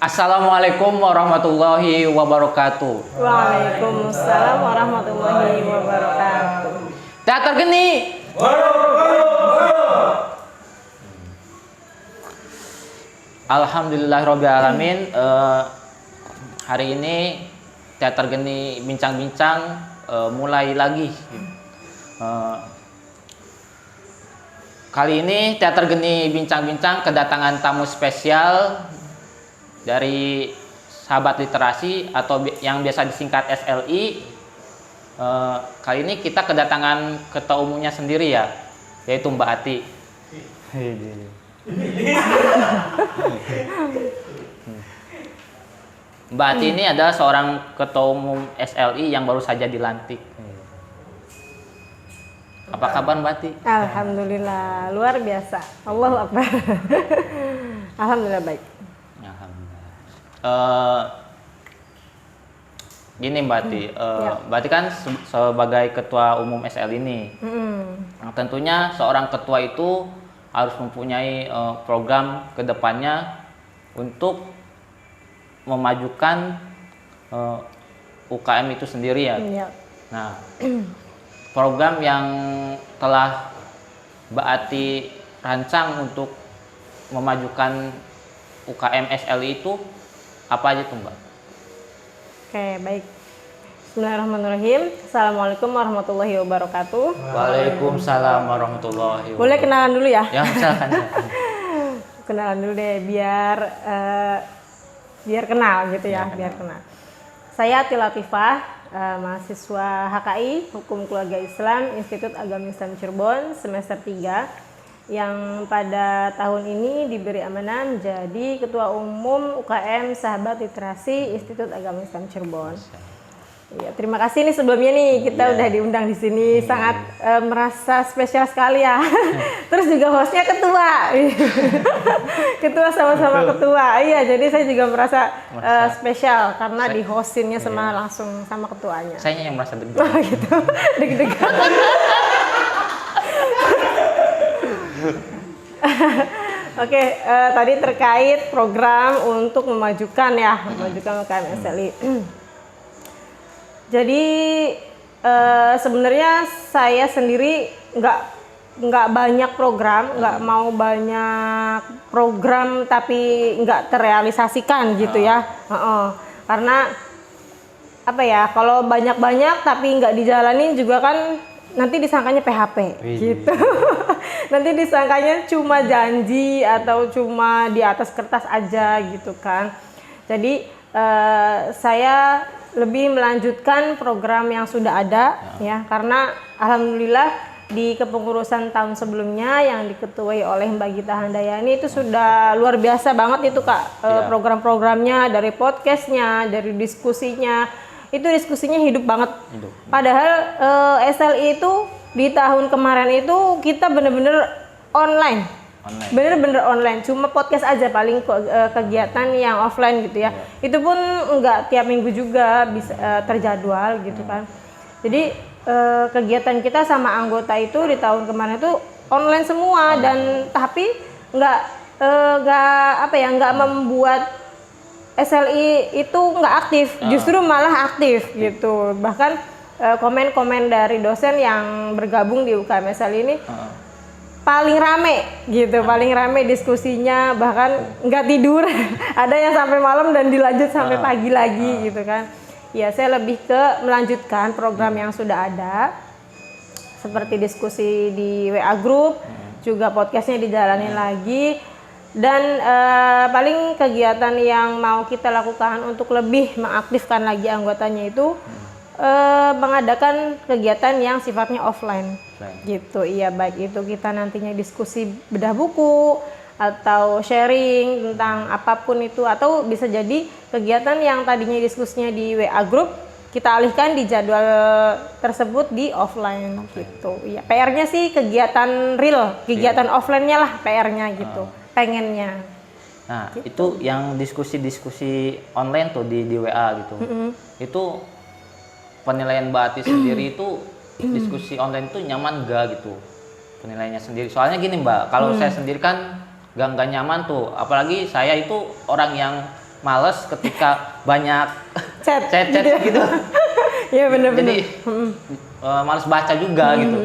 Assalamualaikum warahmatullahi wabarakatuh. Waalaikumsalam warahmatullahi wabarakatuh. Teater Geni. Alhamdulillahirabbil alamin. Hari ini Teater Geni bincang-bincang mulai lagi. Kali ini Teater Geni bincang-bincang kedatangan tamu spesial dari Sahabat Literasi atau yang biasa disingkat SLI. Kali ini kita kedatangan ketua umumnya sendiri ya, yaitu Mbak Ati. Mbak Ati ini adalah seorang ketua umum SLI yang baru saja dilantik. Apa kabar Mbak Ati? Alhamdulillah, luar biasa. Allahu Akbar. Alhamdulillah baik. Gini Mbak Ati, Mbak Ati kan sebagai ketua umum SL ini, nah, tentunya seorang ketua itu harus mempunyai program kedepannya untuk memajukan UKM itu sendiri ya. Nah, program yang telah Mbak Ati rancang untuk memajukan UKM SLI itu apa aja tuh Mbak? Oke, baik. Bismillahirrahmanirrahim. Assalamualaikum warahmatullahi wabarakatuh. Waalaikumsalam warahmatullahi wabarakatuh. Boleh kenalan dulu ya? Ya, silakan. Kenalan dulu deh, biar kenal gitu ya, biar kenal. Saya Ati Latifah, mahasiswa HKI Hukum Keluarga Islam Institut Agama Islam Cirebon semester 3 yang pada tahun ini diberi amanah menjadi Ketua Umum UKM Sahabat Literasi Institut Agama Islam Cirebon. Ya, terima kasih nih sebelumnya nih kita udah diundang di sini, sangat merasa spesial sekali ya. Terus juga hostnya ketua, ketua sama-sama ketua. Iya, jadi saya juga merasa spesial karena di hostinnya sama langsung sama ketuanya. Saya yang merasa deg-degan. Oh, gitu, deg-degan. Oke, tadi terkait program untuk memajukan UKM SLI. Jadi sebenarnya saya sendiri nggak banyak program, nggak mau banyak program tapi nggak terrealisasikan gitu ya. Karena apa ya, kalau banyak-banyak tapi nggak dijalanin juga kan nanti disangkanya PHP gitu. Nanti disangkanya cuma janji atau cuma di atas kertas aja gitu kan. Jadi saya lebih melanjutkan program yang sudah ada ya, karena alhamdulillah di kepengurusan tahun sebelumnya yang diketuai oleh Mbak Gita Handayani itu sudah luar biasa banget itu Kak, program-programnya, dari podcastnya, dari diskusinya. Itu diskusinya hidup banget. Padahal SLI itu di tahun kemarin itu kita bener-bener online. Bener-bener online. Cuma podcast aja paling kegiatan yang offline gitu ya. Itu pun enggak tiap minggu juga bisa terjadwal gitu kan. Jadi kegiatan kita sama anggota itu di tahun kemarin itu online semua dan tapi enggak membuat SLI itu nggak aktif, justru malah aktif gitu. Bahkan komen-komen dari dosen yang bergabung di UKM SLI ini paling rame gitu, paling rame diskusinya, bahkan nggak tidur. Ada yang sampai malam dan dilanjut sampai pagi lagi gitu kan. Ya, saya lebih ke melanjutkan program yang sudah ada, seperti diskusi di WA Group, juga podcastnya dijalanin lagi. Dan paling kegiatan yang mau kita lakukan untuk lebih mengaktifkan lagi anggotanya itu mengadakan kegiatan yang sifatnya offline gitu. Iya, baik itu kita nantinya diskusi bedah buku atau sharing tentang apapun itu, atau bisa jadi kegiatan yang tadinya diskusinya di WA Group kita alihkan di jadwal tersebut di offline gitu. Ya, PR-nya sih kegiatan real, kegiatan offline-nya lah PR-nya gitu. Pengennya. Nah, gitu. Itu yang diskusi-diskusi online tuh di WA gitu. Itu penilaian Mbak Ati sendiri itu diskusi online itu nyaman gak gitu? Penilaiannya sendiri. Soalnya gini Mbak, kalau saya sendiri kan nggak nyaman tuh. Apalagi saya itu orang yang males ketika banyak Chat chat gitu ya. gitu. Iya benar-benar. Jadi males baca juga gitu.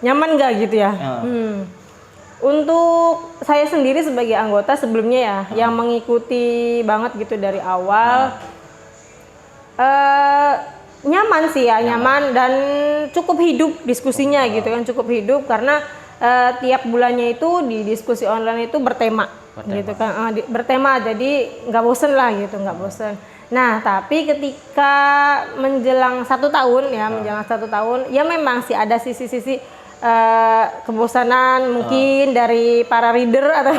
Nyaman nggak gitu ya? Ya. Untuk saya sendiri sebagai anggota sebelumnya ya, yang mengikuti banget gitu dari awal, nyaman sih ya, nyaman dan cukup hidup diskusinya gitu kan, cukup hidup karena tiap bulannya itu di diskusi online itu bertema. Gitu kan, bertema jadi nggak bosen lah gitu, nggak bosen. Nah tapi ketika menjelang 1 tahun ya, menjelang 1 tahun, ya memang sih ada sisi-sisi kebosanan mungkin dari para reader atau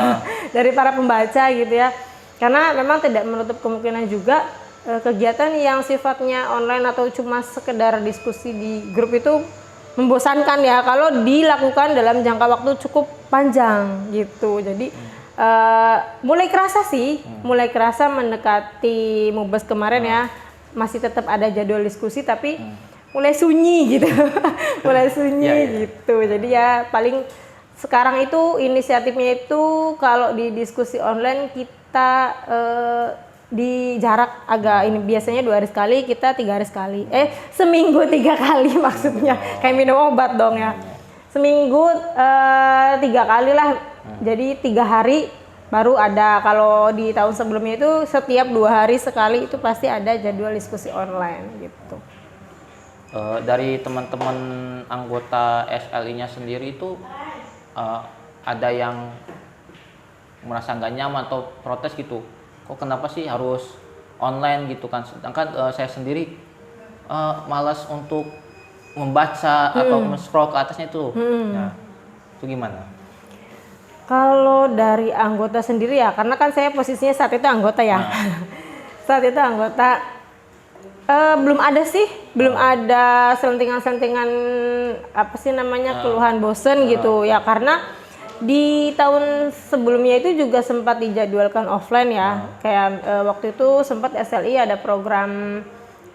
dari para pembaca gitu ya, karena memang tidak menutup kemungkinan juga kegiatan yang sifatnya online atau cuma sekedar diskusi di grup itu membosankan ya kalau dilakukan dalam jangka waktu cukup panjang gitu. Jadi mulai kerasa sih, mulai kerasa mendekati Mubes kemarin ya, masih tetap ada jadwal diskusi tapi mulai sunyi gitu. Mulai sunyi gitu. Jadi ya paling sekarang itu inisiatifnya itu kalau di diskusi online kita di jarak agak ini, biasanya 2 hari sekali, kita 3 hari sekali. Seminggu 3 kali maksudnya. Kayak minum obat dong ya. Seminggu 3 kali lah. Jadi 3 hari baru ada. Kalau di tahun sebelumnya itu setiap 2 hari sekali itu pasti ada jadwal diskusi online gitu. Dari teman-teman anggota SLI-nya sendiri itu ada yang merasa nggak nyaman atau protes gitu, kok kenapa sih harus online gitu kan, sedangkan saya sendiri malas untuk membaca atau scroll ke atasnya itu. Nah, itu gimana? Kalau dari anggota sendiri ya, karena kan saya posisinya saat itu anggota ya. Saat itu anggota, belum ada sih, belum ada selentingan-selentingan apa sih namanya keluhan bosen gitu ya, karena di tahun sebelumnya itu juga sempat dijadwalkan offline ya, kayak waktu itu sempat SLI ada program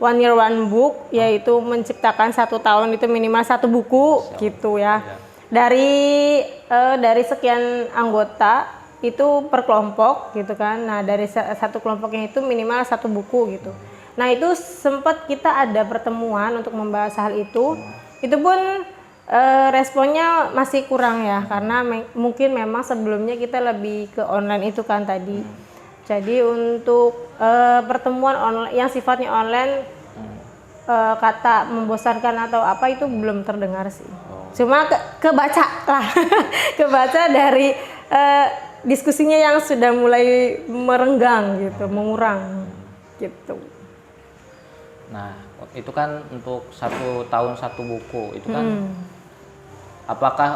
One Year One Book, yaitu menciptakan 1 tahun itu minimal 1 buku gitu ya. Dari sekian anggota itu per kelompok gitu kan. Nah dari satu kelompoknya itu minimal 1 buku gitu. Nah itu sempat kita ada pertemuan untuk membahas hal itu. Itu pun responnya masih kurang ya, karena mungkin memang sebelumnya kita lebih ke online itu kan tadi. Jadi untuk pertemuan online yang sifatnya online, kata membosankan atau apa itu belum terdengar sih. Cuma kebaca lah, kebaca dari diskusinya yang sudah mulai merenggang gitu, mengurang gitu. Nah, itu kan untuk 1 tahun 1 buku itu kan, apakah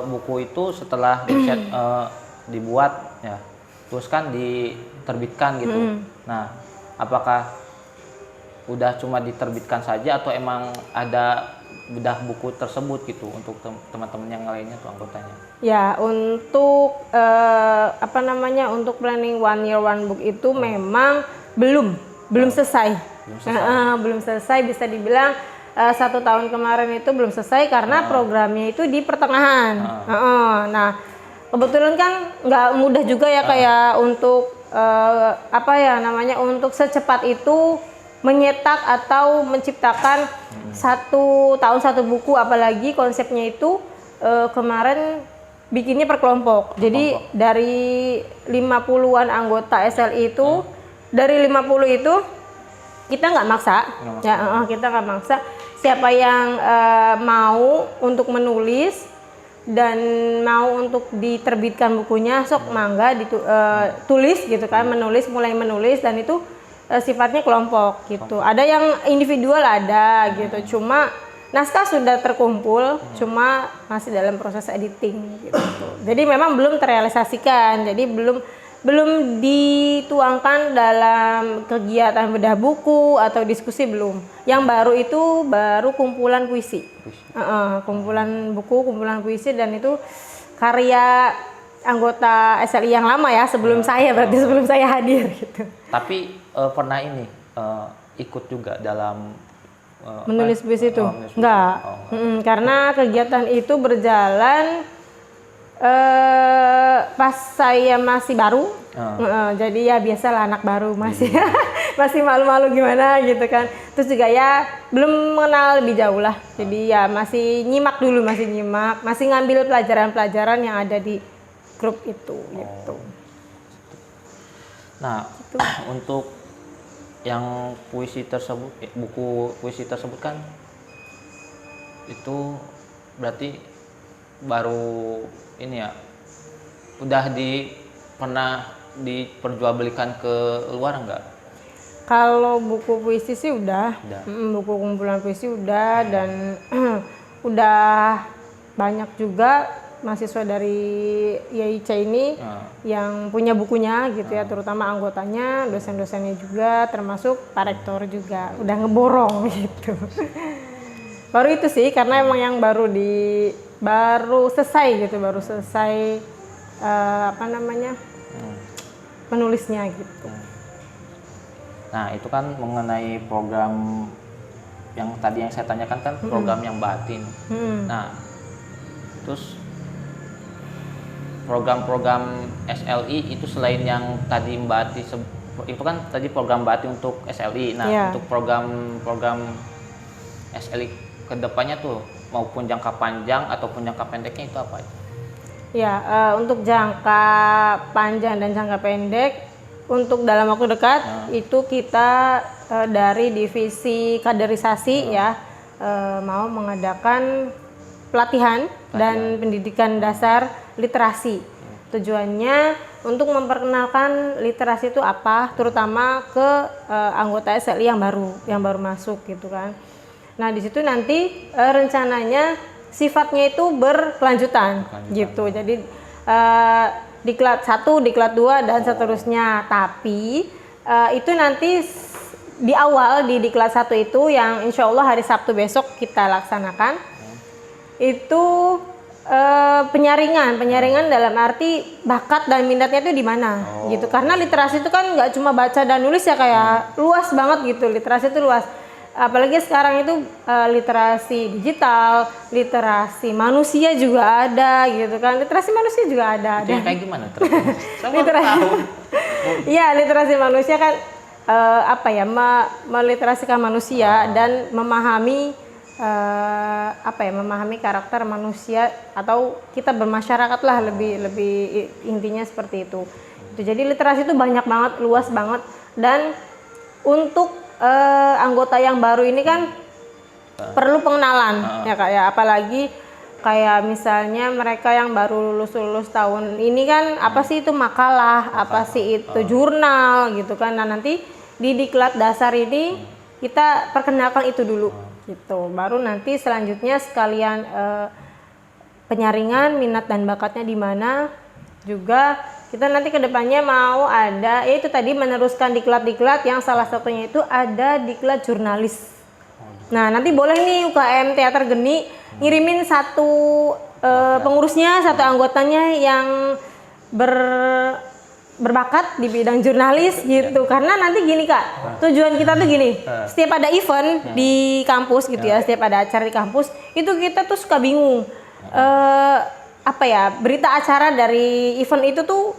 buku itu setelah dibuat ya, terus kan diterbitkan gitu. Nah, apakah udah cuma diterbitkan saja atau emang ada bedah buku tersebut gitu untuk teman-teman yang lainnya tuh anggotanya? Ya, untuk untuk planning One Year One Book itu memang belum selesai. Belum selesai, bisa dibilang 1 tahun kemarin itu belum selesai karena programnya itu di pertengahan. Nah kebetulan kan nggak mudah juga ya, kayak untuk untuk secepat itu menyetak atau menciptakan 1 tahun 1 buku, apalagi konsepnya itu kemarin bikinnya per kelompok. Jadi dari 50-an anggota SLI itu, dari 50 itu kita nggak maksa, kita nggak maksa. Siapa yang mau untuk menulis dan mau untuk diterbitkan bukunya, sok mangga tulis gitu kan, mulai menulis, dan itu sifatnya kelompok gitu. Ada yang individual ada gitu, cuma naskah sudah terkumpul, cuma masih dalam proses editing gitu. Jadi memang belum terrealisasikan, jadi belum dituangkan dalam kegiatan bedah buku atau diskusi, belum. Yang baru itu baru kumpulan puisi. Kumpulan buku, kumpulan puisi, dan itu karya anggota SLI yang lama ya, sebelum saya, berarti sebelum saya hadir gitu. Tapi pernah ini ikut juga dalam menulis puisi itu? Enggak. Karena kegiatan itu berjalan Pas saya masih baru, jadi ya biasalah anak baru masih masih malu-malu gimana gitu kan. Terus juga ya belum mengenal lebih jauh lah. Jadi ya masih nyimak dulu, masih ngambil pelajaran-pelajaran yang ada di grup itu gitu. Nah, untuk yang puisi tersebut, buku puisi tersebut kan itu berarti baru ini ya, udah pernah diperjualbelikan ke luar enggak? Kalau buku puisi sih udah. Buku kumpulan puisi udah dan udah banyak juga mahasiswa dari YIC ini yang punya bukunya gitu ya, terutama anggotanya, dosen-dosennya juga, termasuk Pak Rektor juga udah ngeborong gitu. Baru itu sih, karena emang yang baru selesai penulisnya gitu. Nah, itu kan mengenai program yang tadi yang saya tanyakan kan program yang batin. Nah, terus program-program SLI itu selain yang tadi Mbak Ati itu kan tadi program Mbak Ati untuk SLI. Nah, untuk program SLI kedepannya tuh maupun jangka panjang ataupun jangka pendeknya itu apa? Ya, untuk jangka panjang dan jangka pendek, untuk dalam waktu dekat itu kita dari divisi kaderisasi ya mau mengadakan pelatihan dan pendidikan dasar literasi. Tujuannya untuk memperkenalkan literasi itu apa, terutama ke anggota SLI yang baru masuk gitu kan. Nah, di situ nanti rencananya sifatnya itu berkelanjutan gitu. Jadi diklat 1, diklat 2 dan seterusnya. Tapi itu nanti di awal di diklat 1 itu yang insya Allah hari Sabtu besok kita laksanakan. Itu penyaringan dalam arti bakat dan minatnya itu di mana gitu. Karena literasi itu kan nggak cuma baca dan nulis ya, kayak luas banget gitu. Literasi itu luas. Apalagi sekarang itu literasi digital, literasi manusia juga ada gitu kan. Literasi manusia juga ada. Itu yang kayak gimana? Iya, literasi manusia kan meliterasikan manusia dan memahami memahami karakter manusia atau kita bermasyarakat lah, lebih intinya seperti itu. Jadi literasi itu banyak banget, luas banget, dan untuk anggota yang baru ini kan perlu pengenalan ya Kak ya, apalagi kayak misalnya mereka yang baru lulus tahun ini kan apa sih itu makalah, apa sih itu jurnal gitu kan. Nah, nanti di diklat dasar ini kita perkenalkan itu dulu gitu, baru nanti selanjutnya sekalian penyaringan minat dan bakatnya di mana. Juga kita nanti kedepannya mau ada, yaitu tadi meneruskan diklat-diklat yang salah satunya itu ada diklat jurnalis. Nah, nanti boleh nih UKM Teater Geni ngirimin satu pengurusnya, satu anggotanya yang berbakat di bidang jurnalis gitu. Karena nanti gini Kak, tujuan kita tuh gini, setiap ada event di kampus gitu ya, setiap ada acara di kampus, itu kita tuh suka bingung. Berita acara dari event itu tuh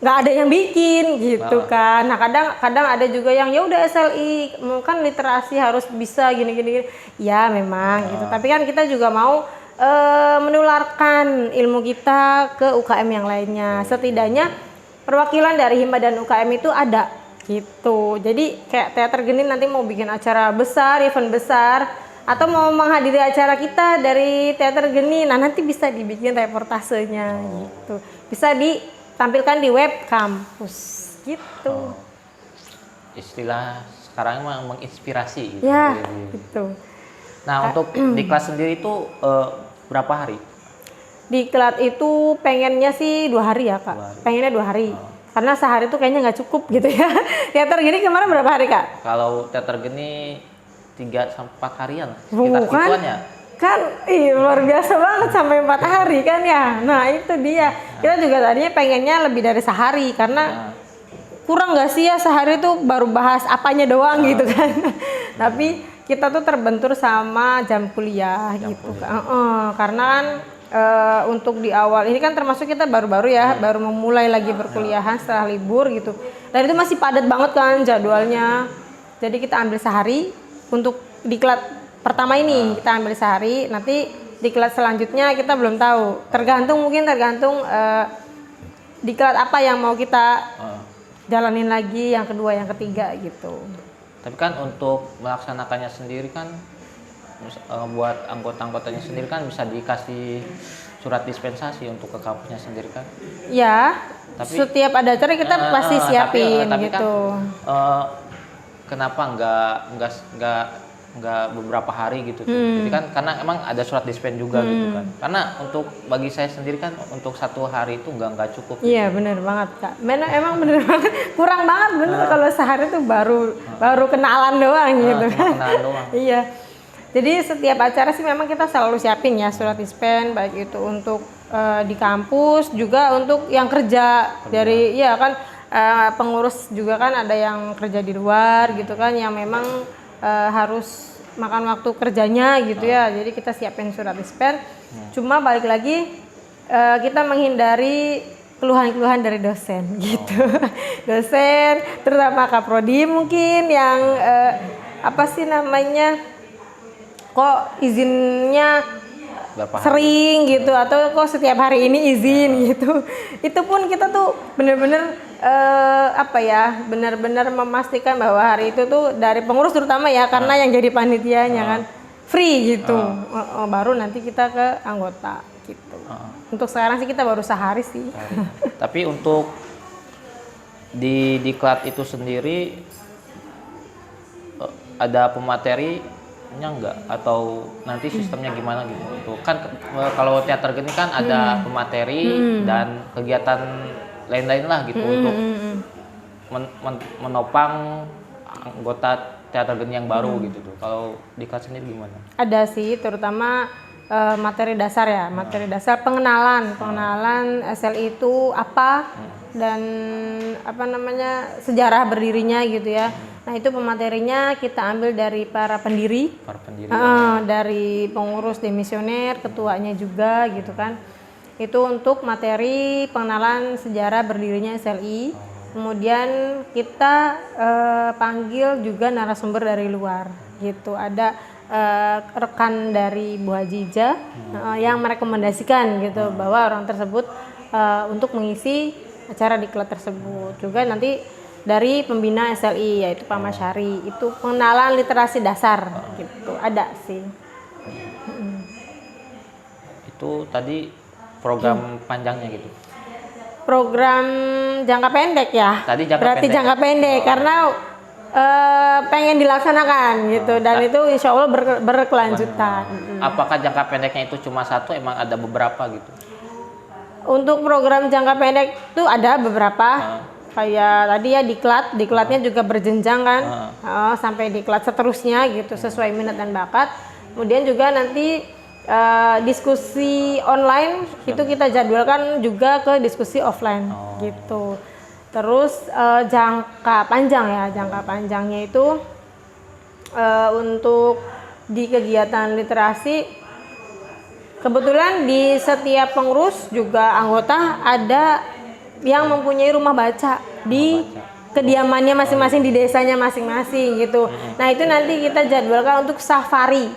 nggak ada yang bikin gitu kan. Nah, kadang ada juga yang ya udah SLI kan literasi harus bisa gini. Ya memang gitu. Tapi kan kita juga mau menularkan ilmu kita ke UKM yang lainnya. Setidaknya perwakilan dari Hima dan UKM itu ada gitu. Jadi kayak Teater Geni nanti mau bikin acara besar, event besar, atau mau menghadiri acara kita dari Teater Geni, nah nanti bisa dibikin reportasenya gitu. Bisa ditampilkan di web kampus gitu. Istilah sekarang memang menginspirasi gitu. Ya, gitu. Nah, untuk diklat sendiri itu berapa hari? Diklat itu pengennya sih 2 hari ya Kak. Pengennya 2 hari. Karena sehari itu kayaknya nggak cukup gitu ya. Teater Geni kemarin berapa hari Kak? Kalau Teater Geni 3-4 harian, sekitar ituan ya. Kan luar biasa banget sampai 4 hari kan ya. Nah, itu dia. Kita juga tadinya pengennya lebih dari sehari karena kurang nggak sih ya sehari itu baru bahas apanya doang gitu kan. Tapi kita tuh terbentur sama jam kuliah gitu. Karena kan untuk di awal ini kan termasuk kita baru-baru ya, baru memulai lagi berkuliahan setelah libur gitu. Dan itu masih padat banget kan jadwalnya. Jadi kita ambil sehari untuk diklat pertama ini kita ambil sehari, nanti diklat selanjutnya kita belum tahu. Tergantung diklat apa yang mau kita jalanin lagi, yang kedua, yang ketiga gitu. Tapi kan untuk melaksanakannya sendiri kan buat anggota-anggotanya sendiri kan bisa dikasih surat dispensasi untuk ke kampusnya sendiri kan? Ya, tapi setiap ada acara kita pasti siapin tapi gitu. Kan, kenapa nggak beberapa hari gitu? Jadi kan karena emang ada surat dispen juga gitu kan? Karena untuk bagi saya sendiri kan untuk 1 hari itu nggak cukup. Iya gitu. Bener banget Kak. Emang bener banget, kurang banget bener kalau sehari tuh baru kenalan doang gitu kan? Kenalan doang. Iya. Jadi setiap acara sih memang kita selalu siapin ya surat dispen, baik itu untuk di kampus juga untuk yang kerja dari ya kan pengurus juga kan ada yang kerja di luar gitu kan yang memang harus makan waktu kerjanya gitu ya. Jadi kita siapin surat dispen. Cuma balik lagi kita menghindari keluhan-keluhan dari dosen gitu. Dosen terutama Kaprodi mungkin yang apa sih namanya? Kok izinnya sering gitu atau kok setiap hari ini izin gitu. Itu pun kita tuh bener-bener benar-benar memastikan bahwa hari itu tuh dari pengurus terutama ya karena yang jadi panitianya kan free gitu. Baru nanti kita ke anggota gitu. Untuk sekarang sih kita baru sehari sih. Tapi untuk di diklat itu sendiri ada pemateri enggak atau nanti sistemnya gimana gitu untuk kan kalau teater geni kan ada pemateri dan kegiatan lain-lain lah gitu untuk menopang anggota teater geni yang baru gitu tuh. Kalau di kelas sendiri gimana? Ada sih terutama materi dasar ya, materi dasar pengenalan SLI itu apa dan apa namanya sejarah berdirinya gitu ya. Nah itu pematerinya kita ambil dari para pendiri dari pengurus demisioner, ketuanya juga gitu kan. Itu untuk materi pengenalan sejarah berdirinya SLI. Kemudian kita panggil juga narasumber dari luar gitu. Ada rekan dari Bu Hajijah yang merekomendasikan gitu bahwa orang tersebut untuk mengisi acara diklat tersebut. Juga nanti dari pembina SLI yaitu Pak Masyari, itu pengenalan literasi dasar gitu, ada sih. Itu tadi program panjangnya gitu. Program jangka pendek ya. Tadi jangka pendek karena pengen dilaksanakan gitu dan itu insya Allah berkelanjutan. Apakah jangka pendeknya itu cuma satu, emang ada beberapa gitu? Untuk program jangka pendek itu ada beberapa. Kayak tadi ya diklatnya juga berjenjang kan sampai diklat seterusnya gitu sesuai minat dan bakat. Kemudian juga nanti diskusi online itu kita jadwalkan juga ke diskusi offline gitu. Terus jangka panjangnya itu untuk di kegiatan literasi kebetulan di setiap pengurus juga anggota ada yang mempunyai rumah baca di kediamannya masing-masing di desanya masing-masing gitu. Nah itu nanti kita jadwalkan untuk safari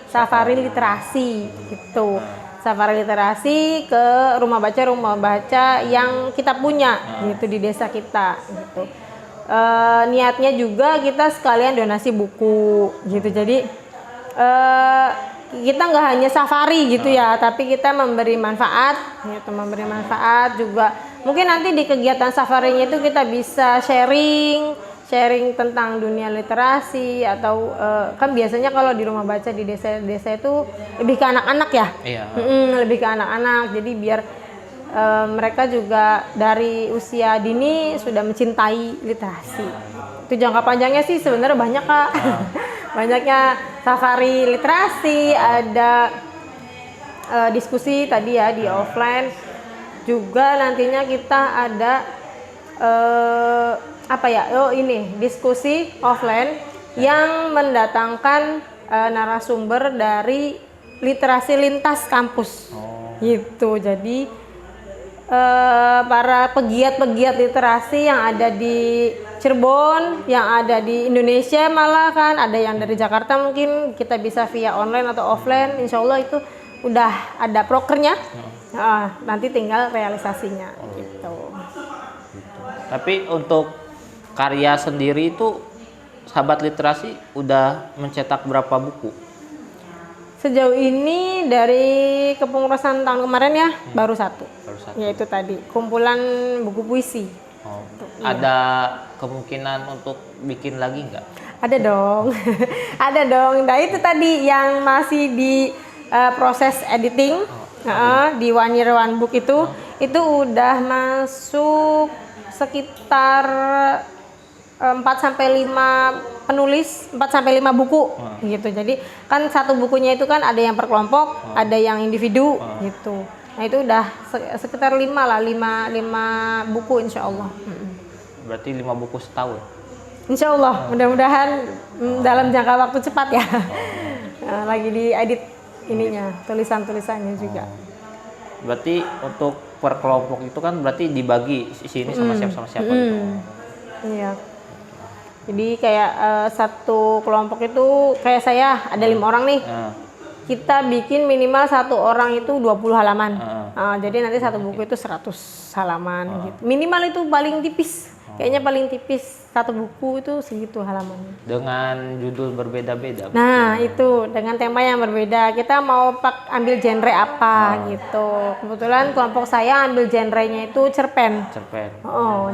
literasi gitu. Safari literasi ke rumah baca yang kita punya gitu di desa kita gitu. Niatnya juga kita sekalian donasi buku gitu. Jadi kita nggak hanya safari gitu ya, tapi kita memberi manfaat juga. Mungkin nanti di kegiatan safarinya itu kita bisa sharing tentang dunia literasi atau kan biasanya kalau di rumah baca di desa itu lebih ke anak-anak ya. Iya. Lebih ke anak-anak. Jadi biar mereka juga dari usia dini sudah mencintai literasi. Itu jangka panjangnya sih sebenarnya banyak Kak. Banyaknya safari literasi, ada diskusi tadi ya di offline. Juga nantinya kita ada diskusi offline yang mendatangkan narasumber dari literasi lintas kampus. Gitu. Jadi para pegiat-pegiat literasi yang ada di Cirebon, yang ada di Indonesia malah kan, ada yang dari Jakarta mungkin kita bisa via online atau offline, insya Allah itu udah ada prokernya. Nanti tinggal realisasinya gitu. Tapi untuk karya sendiri itu Sahabat Literasi udah mencetak berapa buku? Sejauh ini dari kepengurusan tahun kemarin ya baru satu, yaitu tadi kumpulan buku puisi. Ada kemungkinan untuk bikin lagi nggak? Ada dong, ada dong. Nah itu tadi yang masih di proses editing di One Year One Book itu udah masuk sekitar 4-5 penulis, 4-5 buku gitu. Jadi kan satu bukunya itu kan ada yang per kelompok, ada yang individu gitu. Nah itu udah sekitar 5 buku insya Allah. Berarti 5 buku setahun? Insya Allah, mudah-mudahan dalam jangka waktu cepat ya. Lagi diedit ininya, tulisan-tulisannya juga. Berarti untuk per kelompok itu kan berarti dibagi sini sama siapa gitu. Iya. Jadi kayak satu kelompok itu kayak saya ada 5 orang nih. Kita bikin minimal satu orang itu 20 halaman. Jadi nanti satu buku itu 100 halaman gitu. Minimal itu paling tipis. Kayaknya paling tipis satu buku itu segitu halamannya. Dengan judul berbeda-beda. Nah, itu dengan tema yang berbeda. Kita mau ambil genre apa gitu. Kebetulan kelompok saya ambil genrenya itu cerpen.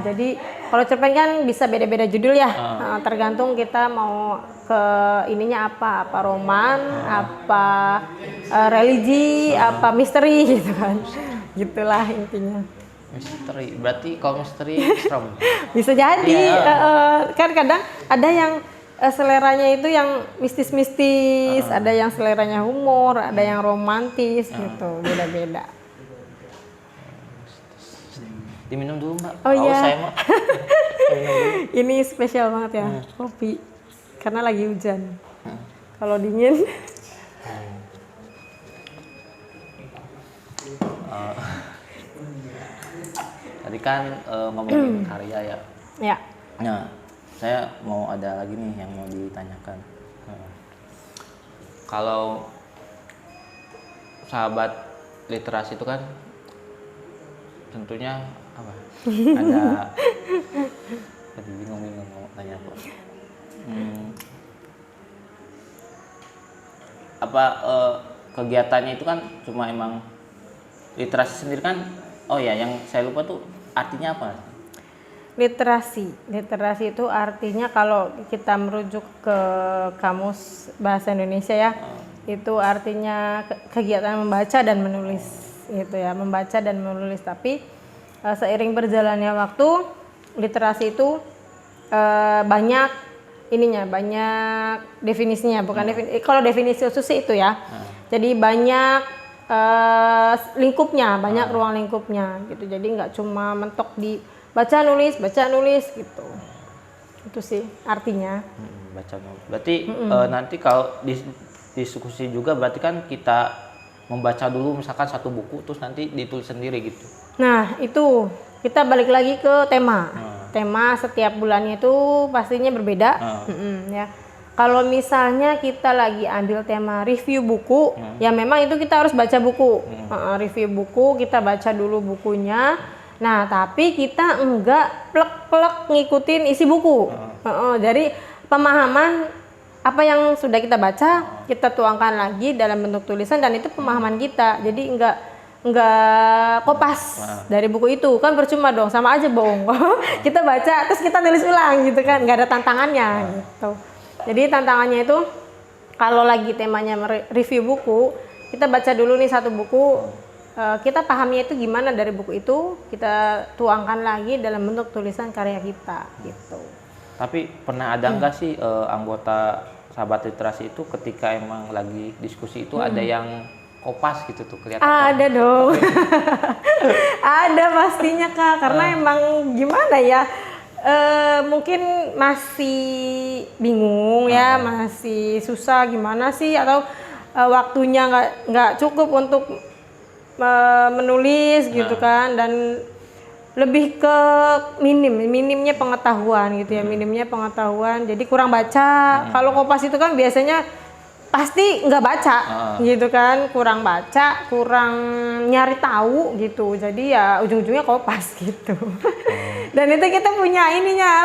Jadi kalau cerpen kan bisa beda-beda judul ya. Tergantung kita mau ke ininya apa roman, apa religi, apa misteri gitu kan. Gitulah intinya. Misteri, berarti kalau misteri serem. Bisa jadi, kan kadang ada yang seleranya itu yang mistis-mistis, ada yang seleranya humor, ada yang romantis gitu, beda-beda. Diminum dulu Mbak. Oh iya. Saya mah. Ini spesial banget ya, kopi, karena lagi hujan. Kalau dingin. Tadi kan ngomongin karya ya. Ya. Nah, saya mau ada lagi nih yang mau ditanyakan. Kalau Sahabat Literasi itu kan tentunya apa? Ada tadi bingung mau tanya apa? Kegiatannya itu kan cuma emang literasi sendiri kan? Oh ya, yang saya lupa tuh artinya apa? Literasi itu artinya kalau kita merujuk ke Kamus Bahasa Indonesia ya, itu artinya kegiatan membaca dan menulis gitu ya, membaca dan menulis. Tapi seiring berjalannya waktu, literasi itu banyak definisinya, bukan kalau definisi khusus itu ya. Jadi banyak lingkupnya, banyak ruang lingkupnya gitu. Jadi nggak cuma mentok di baca nulis gitu. Itu sih artinya. Baca nulis. Berarti nanti kalau diskusi juga berarti kan kita membaca dulu misalkan satu buku terus nanti ditulis sendiri gitu. Nah, itu kita balik lagi ke tema. Tema setiap bulannya itu pastinya berbeda. Ya. Kalau misalnya kita lagi ambil tema review buku, ya memang itu kita harus baca buku. Review buku, kita baca dulu bukunya. Nah, tapi kita enggak plek-plek ngikutin isi buku. Jadi pemahaman apa yang sudah kita baca, kita tuangkan lagi dalam bentuk tulisan dan itu pemahaman kita. Jadi enggak kopas dari buku itu. Kan percuma dong, sama aja bohong. Kita baca terus kita tulis ulang gitu kan, enggak ada tantangannya gitu. Jadi tantangannya itu kalau lagi temanya review buku, kita baca dulu nih satu buku, kita pahamnya itu gimana dari buku itu, kita tuangkan lagi dalam bentuk tulisan karya kita gitu. Tapi pernah ada nggak sih anggota Sahabat Literasi itu ketika emang lagi diskusi itu ada yang kopas gitu tuh kelihatan? Ada dong. Ada pastinya Kak, karena emang gimana ya? Mungkin masih bingung ya, masih susah gimana sih, atau waktunya nggak cukup untuk menulis gitu kan, dan lebih ke minimnya pengetahuan gitu ya, minimnya pengetahuan, jadi kurang baca. Kalau Kompas itu kan biasanya pasti nggak baca gitu kan, kurang baca, kurang nyari tahu gitu, jadi ya ujung-ujungnya Kompas gitu. Dan itu kita punya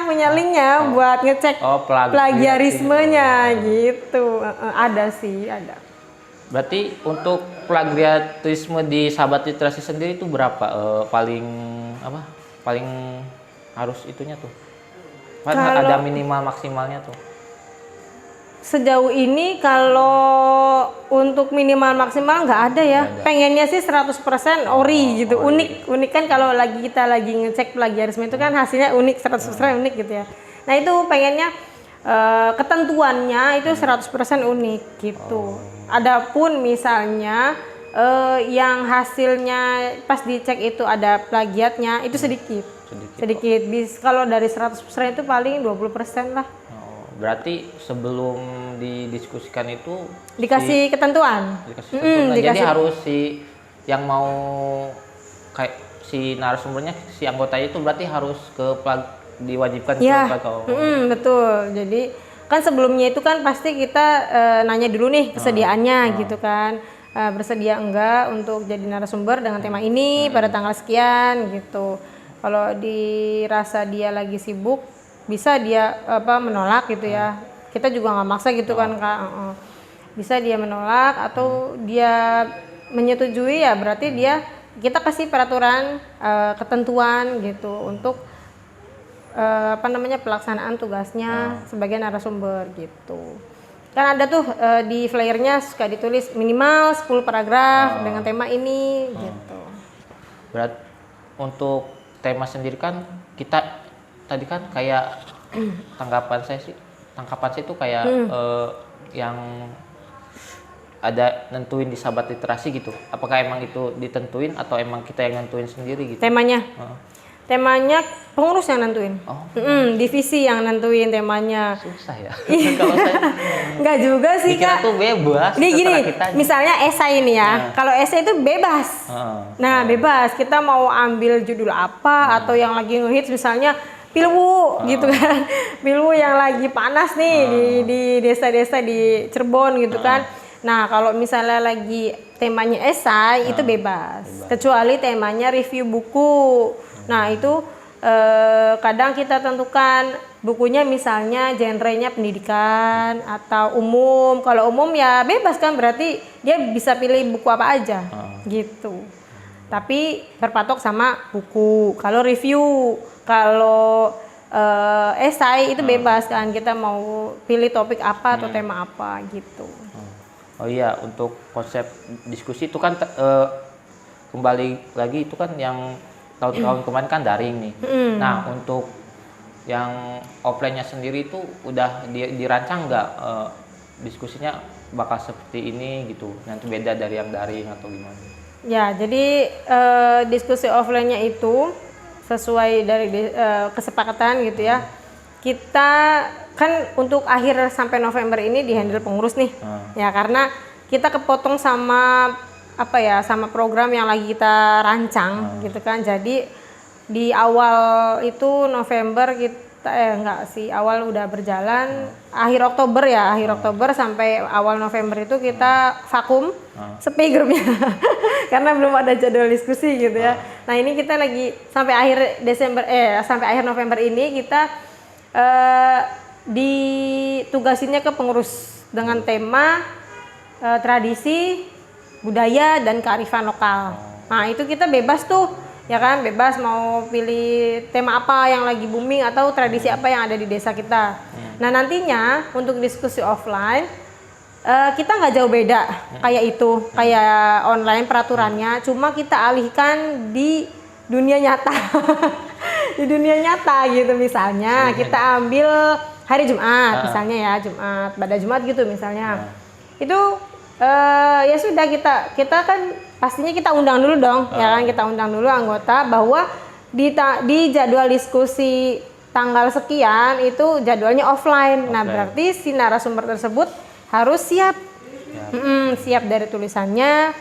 punya linknya buat ngecek plagiarismenya gitu. Ada sih, ada. Berarti untuk plagiarisme di Sahabat Literasi sendiri itu berapa paling harus itunya tuh? Kan ada minimal maksimalnya tuh. Sejauh ini kalau untuk minimal maksimal nggak ada ya. Pengennya sih 100% ori gitu, unik. Unik kan kalau kita lagi ngecek plagiarisme itu kan hasilnya unik, 100% unik gitu ya. Nah itu pengennya ketentuannya itu 100% unik gitu. Adapun misalnya yang hasilnya pas dicek itu ada plagiatnya, itu sedikit. Kalau dari 100% itu paling 20% lah. Berarti sebelum didiskusikan itu dikasih ketentuan. Jadi harus yang mau kayak si narasumbernya, si anggotanya itu berarti harus diwajibkan ya, ke betul. Jadi kan sebelumnya itu kan pasti kita nanya dulu nih kesediaannya gitu kan, bersedia enggak untuk jadi narasumber dengan tema ini pada tanggal sekian gitu. Kalau dirasa dia lagi sibuk, bisa dia menolak gitu ya. Kita juga nggak maksa gitu kan Kak. Bisa dia menolak atau dia menyetujui, ya berarti kita kasih peraturan ketentuan gitu untuk pelaksanaan tugasnya sebagai narasumber gitu. Kan ada tuh di flyernya suka ditulis minimal 10 paragraf dengan tema ini gitu. Berat untuk tema sendiri kan kita tadi kan kayak tangkapan saya itu kayak yang ada nentuin di Sahabat Literasi gitu. Apakah emang itu ditentuin atau emang kita yang nentuin sendiri gitu? Temanya pengurus yang nentuin. Divisi yang nentuin temanya. Susah ya. Kalau saya nggak juga sih Kak. Tuh bebas. Ini gini, misalnya esai ini ya. Kalau esai itu bebas. Nah bebas. Kita mau ambil judul apa atau yang lagi ngehits misalnya Pilwu gitu kan. Pilwu yang lagi panas nih di desa-desa di Cirebon gitu kan. Nah kalau misalnya lagi temanya esai itu bebas. Kecuali temanya review buku. Nah itu kadang kita tentukan bukunya misalnya genrenya pendidikan atau umum. Kalau umum ya bebas kan, berarti dia bisa pilih buku apa aja gitu. Tapi berpatok sama buku. Kalau review, kalau esai itu bebas kan, kita mau pilih topik apa atau tema apa gitu. Oh iya, untuk konsep diskusi itu kan kembali lagi itu kan yang tahun-tahun kemarin kan daring nih. Nah untuk yang offline-nya sendiri itu udah dirancang nggak diskusinya bakal seperti ini gitu, nanti beda dari yang daring atau gimana? Ya jadi diskusi offline-nya itu sesuai dari kesepakatan gitu ya. Kita kan untuk akhir sampai November ini dihandle pengurus nih. Ya karena kita kepotong sama sama program yang lagi kita rancang gitu kan. Jadi di awal itu November kita awal udah berjalan akhir Oktober sampai awal November itu kita vakum sepi grupnya karena belum ada jadwal diskusi gitu ya. Nah ini kita lagi sampai akhir November ini kita ditugasinnya ke pengurus dengan tema tradisi, budaya dan kearifan lokal. Nah itu kita bebas tuh ya kan, bebas mau pilih tema apa yang lagi booming atau tradisi apa yang ada di desa kita. Nah nantinya untuk diskusi offline kita nggak jauh beda kayak online peraturannya, cuma kita alihkan di dunia nyata. Di dunia nyata gitu, misalnya kita ambil hari Jumat misalnya ya, pada Jumat gitu misalnya. Itu ya sudah kita kan pastinya kita undang dulu dong, ya kan, kita undang dulu anggota bahwa di jadwal diskusi tanggal sekian itu jadwalnya offline. Nah berarti si narasumber tersebut harus siap dari tulisannya,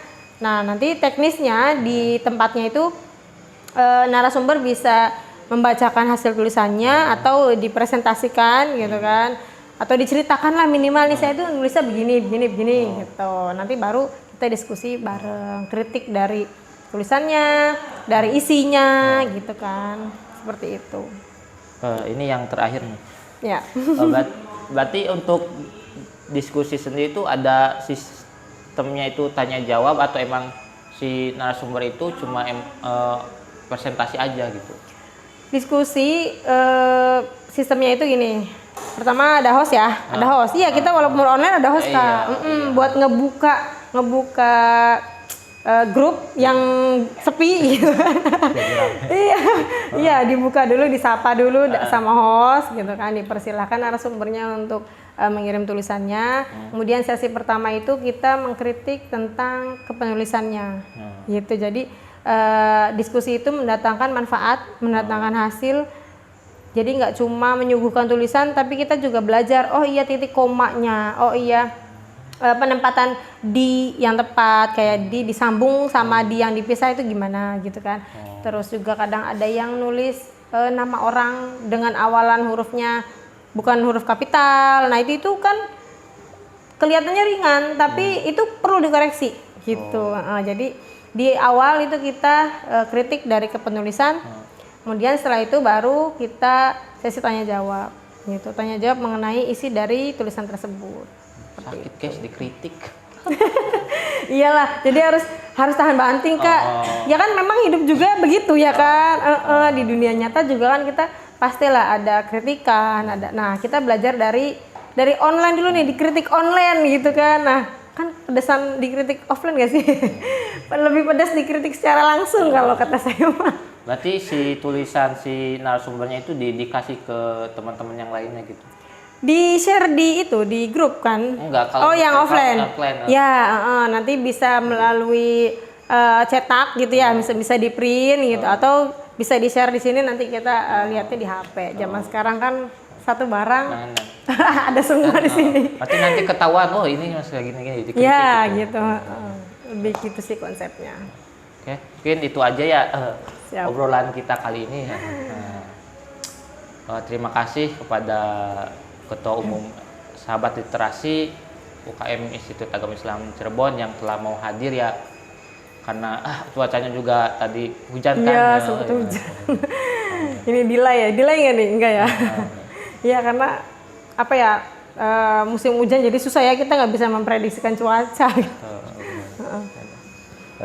Nah, nanti teknisnya di tempatnya itu narasumber bisa membacakan hasil tulisannya atau dipresentasikan gitu kan, atau diceritakan lah minimal nih saya tuh nulisnya begini gitu. Nanti baru kita diskusi bareng, kritik dari tulisannya, dari isinya gitu kan, seperti itu. Ini yang terakhir nih. Ya. Berarti untuk diskusi sendiri itu ada sistemnya itu tanya jawab atau emang si narasumber itu cuma presentasi aja gitu? Diskusi sistemnya itu gini. Pertama ada host ya, ada host. Iya, kita walaupun online ada host Kak. Buat ngebuka grup yang sepi gitu. Iya, dibuka dulu, disapa dulu sama host gitu kan, dipersilahkan narasumbernya untuk mengirim tulisannya. Kemudian sesi pertama itu kita mengkritik tentang kepenulisannya. Gitu. Jadi diskusi itu mendatangkan manfaat, mendatangkan hasil. Jadi nggak cuma menyuguhkan tulisan, tapi kita juga belajar. Oh iya, titik komanya. Oh iya, penempatan di yang tepat, kayak disambung sama di yang dipisah itu gimana gitu kan. Terus juga kadang ada yang nulis nama orang dengan awalan hurufnya bukan huruf kapital. Nah itu kan kelihatannya ringan, tapi itu perlu dikoreksi gitu. Jadi di awal itu kita kritik dari kepenulisan, kemudian setelah itu baru kita sesi tanya jawab gitu. Tanya jawab mengenai isi dari tulisan tersebut. Sakit guys dikritik. Iyalah, jadi harus tahan banting Kak. Ya kan memang hidup juga begitu ya kan. Di dunia nyata juga kan kita pastilah ada kritikan, ada. Nah, kita belajar dari online dulu nih, dikritik online gitu kan. Nah, kan pedesan dikritik offline gak sih? Lebih pedas dikritik secara langsung kalau kata saya mah. Berarti si tulisan si narasumbernya itu dikasih ke teman-teman yang lainnya gitu? Di-share di grup kan? Enggak, kalau yang offline. Ya, nanti bisa melalui cetak gitu ya, bisa di-print gitu, atau bisa di-share di sini, nanti kita lihatnya di HP. Zaman sekarang kan satu barang ada semua di sini. Berarti nanti ketahuan, oh ini masih gini-gini. Ya gitu. Lebih gitu sih konsepnya. Oke, mungkin itu aja ya obrolan kita kali ini. Terima kasih kepada Ketua Umum Sahabat Literasi UKM Institut Agama Islam Cirebon yang telah mau hadir ya, karena cuacanya juga tadi hujan kan. Iya, sempat hujan. Ini delay nggak nih? Enggak ya? Iya, karena apa ya, musim hujan jadi susah ya, kita nggak bisa memprediksikan cuaca.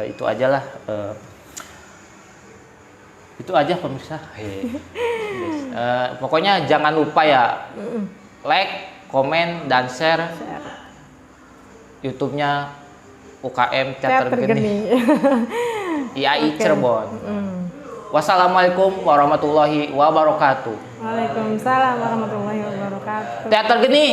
Itu aja lah. Itu aja pemirsa. Pokoknya jangan lupa ya, like, komen, dan share YouTube-nya UKM Teater Geni IAI Cirebon. Wassalamualaikum warahmatullahi wabarakatuh. Waalaikumsalam warahmatullahi wabarakatuh. Teater Geni.